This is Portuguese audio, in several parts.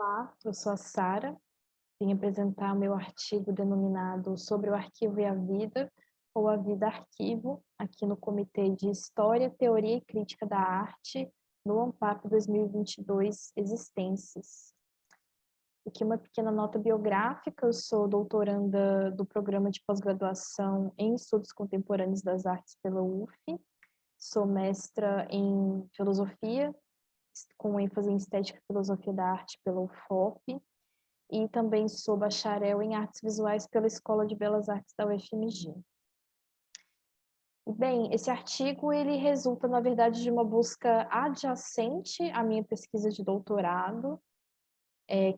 Olá, eu sou a Sara, vim apresentar o meu artigo denominado Sobre o Arquivo e a Vida, ou A Vida Arquivo, aqui no Comitê de História, Teoria e Crítica da Arte, no ANPAP 2022 Existências. Aqui uma pequena nota biográfica, eu sou doutoranda do Programa de Pós-Graduação em Estudos Contemporâneos das Artes pela UF, sou mestra em Filosofia, com ênfase em Estética e Filosofia da Arte pela UFOP, e também sou bacharel em Artes Visuais pela Escola de Belas Artes da UFMG. E, bem, esse artigo ele resulta, na verdade, de uma busca adjacente à minha pesquisa de doutorado,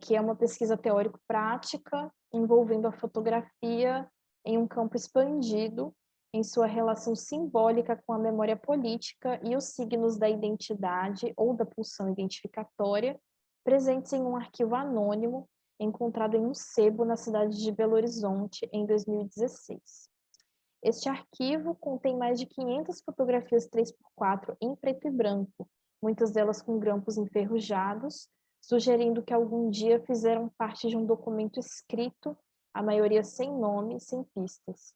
que é uma pesquisa teórico-prática envolvendo a fotografia em um campo expandido, em sua relação simbólica com a memória política e os signos da identidade ou da pulsão identificatória, presentes em um arquivo anônimo encontrado em um sebo na cidade de Belo Horizonte, em 2016. Este arquivo contém mais de 500 fotografias 3x4 em preto e branco, muitas delas com grampos enferrujados, sugerindo que algum dia fizeram parte de um documento escrito, a maioria sem nome, sem pistas.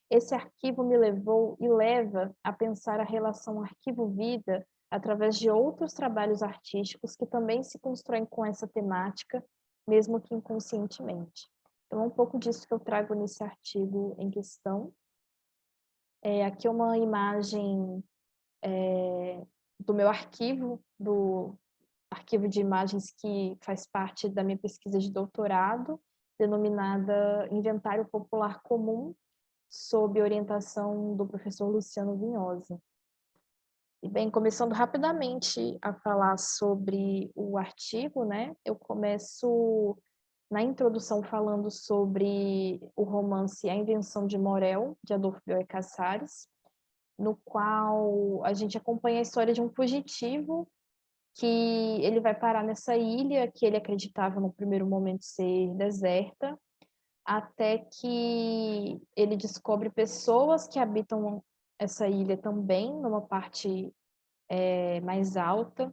Esse arquivo me levou e leva a pensar a relação arquivo-vida através de outros trabalhos artísticos que também se constroem com essa temática, mesmo que inconscientemente. Então, é um pouco disso que eu trago nesse artigo em questão. Aqui é uma imagem do meu arquivo, do arquivo de imagens que faz parte da minha pesquisa de doutorado, denominada Inventário Popular Comum, sob orientação do professor Luciano Vinhosa. E bem, começando rapidamente a falar sobre o artigo, né? Eu começo na introdução falando sobre o romance A Invenção de Morel, de Adolfo Bioy Casares, no qual a gente acompanha a história de um fugitivo que ele vai parar nessa ilha que ele acreditava no primeiro momento ser deserta, até que ele descobre pessoas que habitam essa ilha também, numa parte mais alta,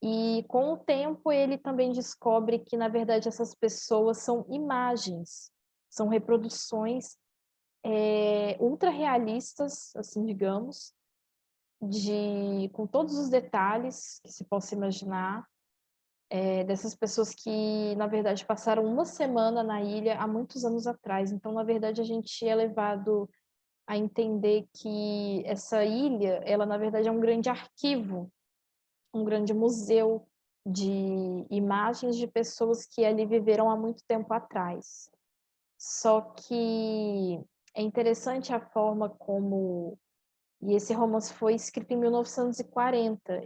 e com o tempo ele também descobre que, na verdade, essas pessoas são imagens, são reproduções ultra realistas, assim, digamos, com todos os detalhes que se possa imaginar, dessas pessoas que, na verdade, passaram uma semana na ilha há muitos anos atrás. Então, na verdade, a gente é levado a entender que essa ilha, ela, na verdade, é um grande arquivo, um grande museu de imagens de pessoas que ali viveram há muito tempo atrás. Só que é interessante a forma como... E esse romance foi escrito em 1940.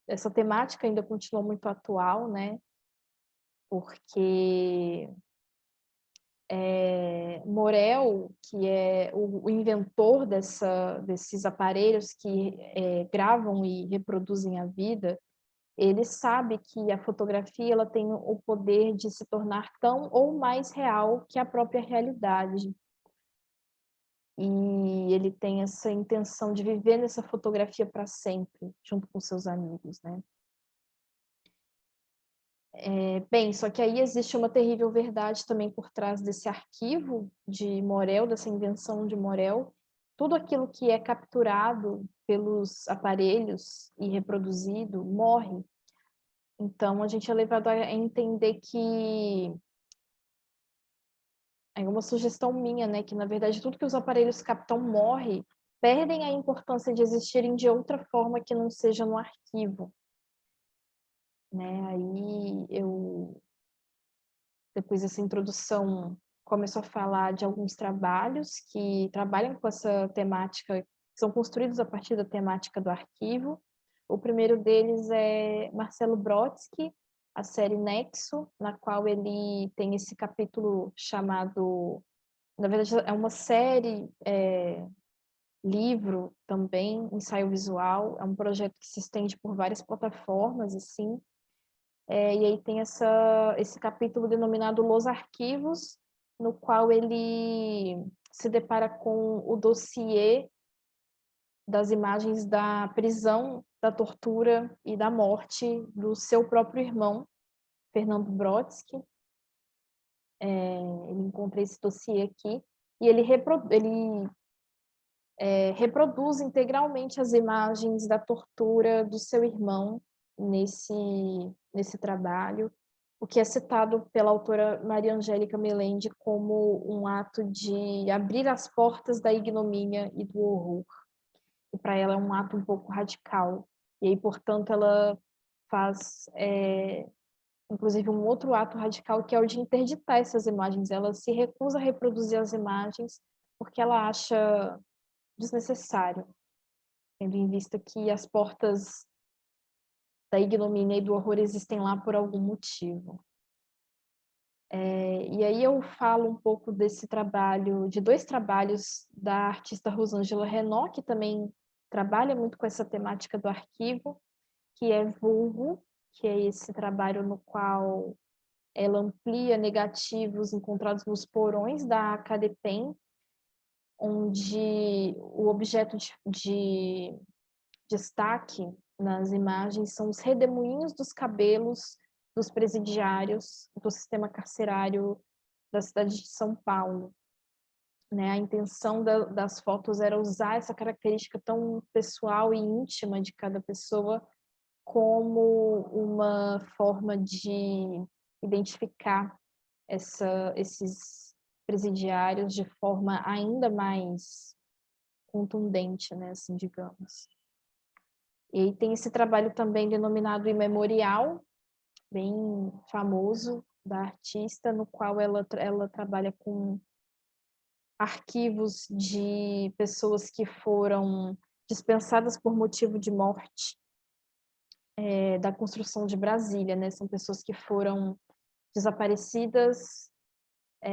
Essa temática ainda continua muito atual, né? Porque Morel, que é o inventor desses aparelhos que gravam e reproduzem a vida, ele sabe que a fotografia ela tem o poder de se tornar tão ou mais real que a própria realidade. E ele tem essa intenção de viver nessa fotografia para sempre, junto com seus amigos, né? Bem, só que aí existe uma terrível verdade também por trás desse arquivo de Morel, dessa invenção de Morel. Tudo aquilo que é capturado pelos aparelhos e reproduzido morre. Então, a gente é levado a entender que... É uma sugestão minha, né? Que, na verdade, tudo que os aparelhos captam morre, perdem a importância de existirem de outra forma que não seja no arquivo, né? Aí eu... Depois dessa introdução, começou a falar de alguns trabalhos que trabalham com essa temática, que são construídos a partir da temática do arquivo. O primeiro deles é Marcelo Brodsky, a série Nexo, na qual ele tem esse capítulo chamado... Na verdade, é uma série, livro também, ensaio visual, é um projeto que se estende por várias plataformas, assim, e aí tem esse capítulo denominado Los Arquivos, no qual ele se depara com o dossiê das imagens da prisão, da tortura e da morte do seu próprio irmão, Fernando Brodsky. Ele encontrei esse dossiê aqui, e ele reproduz integralmente as imagens da tortura do seu irmão nesse trabalho, o que é citado pela autora Maria Angélica Melende como um ato de abrir as portas da ignomínia e do horror. E para ela é um ato um pouco radical. E aí, portanto, ela faz, inclusive, um outro ato radical, que é o de interditar essas imagens. Ela se recusa a reproduzir as imagens porque ela acha desnecessário, tendo em vista que as portas da ignomínia e do horror existem lá por algum motivo. E aí eu falo um pouco desse trabalho, de dois trabalhos da artista Rosângela Renaud, que também trabalha muito com essa temática do arquivo, que é Vulgo, que é esse trabalho no qual ela amplia negativos encontrados nos porões da CADEPEN, onde o objeto de destaque nas imagens são os redemoinhos dos cabelos dos presidiários do sistema carcerário da cidade de São Paulo. Né? A intenção das fotos era usar essa característica tão pessoal e íntima de cada pessoa como uma forma de identificar esses presidiários de forma ainda mais contundente, né, assim, digamos. E tem esse trabalho também denominado Imemorial, bem famoso, da artista, no qual ela trabalha com arquivos de pessoas que foram dispensadas por motivo de morte, da construção de Brasília, né? São pessoas que foram desaparecidas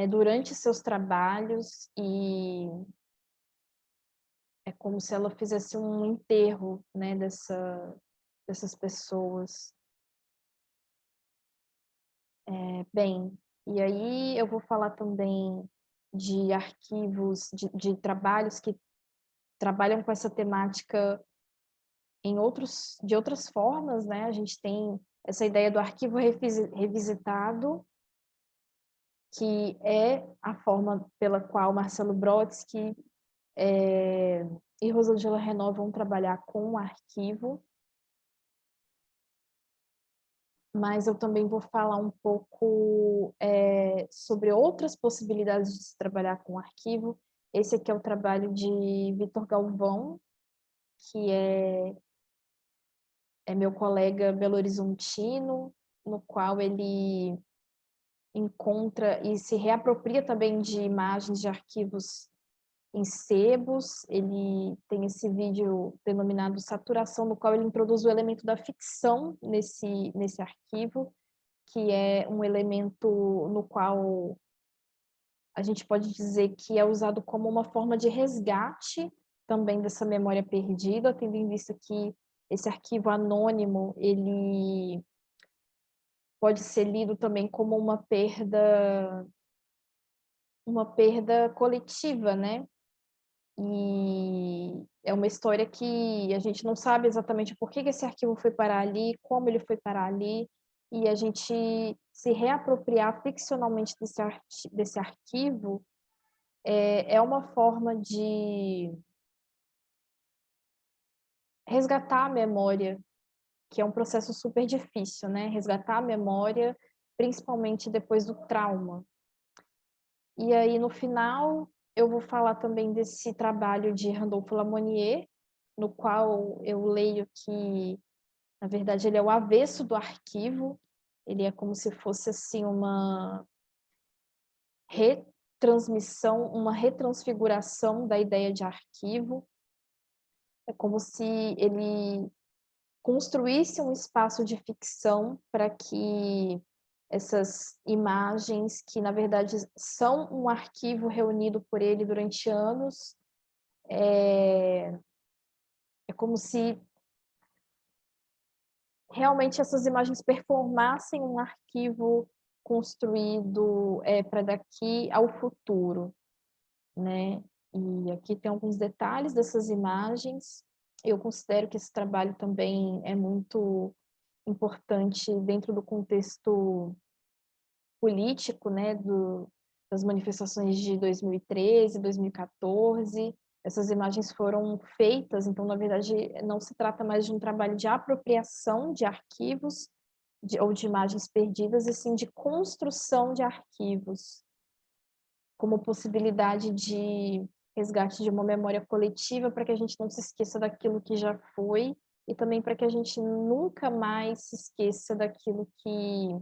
durante seus trabalhos, e é como se ela fizesse um enterro, né, dessas pessoas. Bem, e aí eu vou falar também de arquivos, de trabalhos que trabalham com essa temática de outras formas, né? A gente tem essa ideia do arquivo revisitado, que é a forma pela qual Marcelo Brodsky e Rosângela Renaud vão trabalhar com o arquivo. Mas eu também vou falar um pouco sobre outras possibilidades de se trabalhar com arquivo. Esse aqui é o trabalho de Vitor Galvão, que é meu colega belo-horizontino, no qual ele encontra e se reapropria também de imagens de arquivos em sebos. Ele tem esse vídeo denominado Saturação, no qual ele introduz o elemento da ficção nesse arquivo, que é um elemento no qual a gente pode dizer que é usado como uma forma de resgate também dessa memória perdida, tendo em vista que esse arquivo anônimo, ele pode ser lido também como uma perda coletiva, né? E é uma história que a gente não sabe exatamente por que esse arquivo foi parar ali, como ele foi parar ali, e a gente se reapropriar ficcionalmente desse arquivo é uma forma de resgatar a memória, que é um processo super difícil, né? Resgatar a memória, principalmente depois do trauma. E aí, no final, eu vou falar também desse trabalho de Randolph Lamonnier, no qual eu leio que, na verdade, ele é o avesso do arquivo. Ele é como se fosse assim uma retransmissão, uma retransfiguração da ideia de arquivo. É como se ele construísse um espaço de ficção para que essas imagens, que na verdade são um arquivo reunido por ele durante anos, é como se realmente essas imagens performassem um arquivo construído para daqui ao futuro, né? E aqui tem alguns detalhes dessas imagens. Eu considero que esse trabalho também é muito importante dentro do contexto político, né, das manifestações de 2013, 2014. Essas imagens foram feitas, então, na verdade, não se trata mais de um trabalho de apropriação de arquivos ou de imagens perdidas, e sim de construção de arquivos, como possibilidade de resgate de uma memória coletiva para que a gente não se esqueça daquilo que já foi e também para que a gente nunca mais se esqueça daquilo que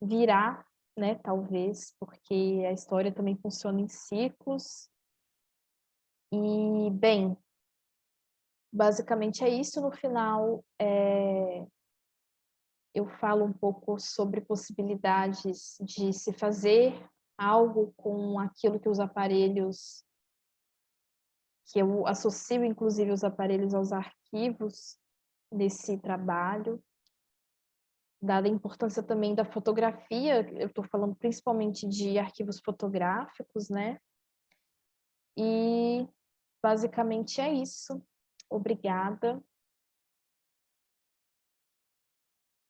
virá, né, talvez, porque a história também funciona em ciclos. E, bem, basicamente é isso. No final, eu falo um pouco sobre possibilidades de se fazer algo com aquilo que os aparelhos, que eu associo, inclusive, os aparelhos aos arquivos desse trabalho, dada a importância também da fotografia. Eu estou falando principalmente de arquivos fotográficos, né? E basicamente é isso. Obrigada.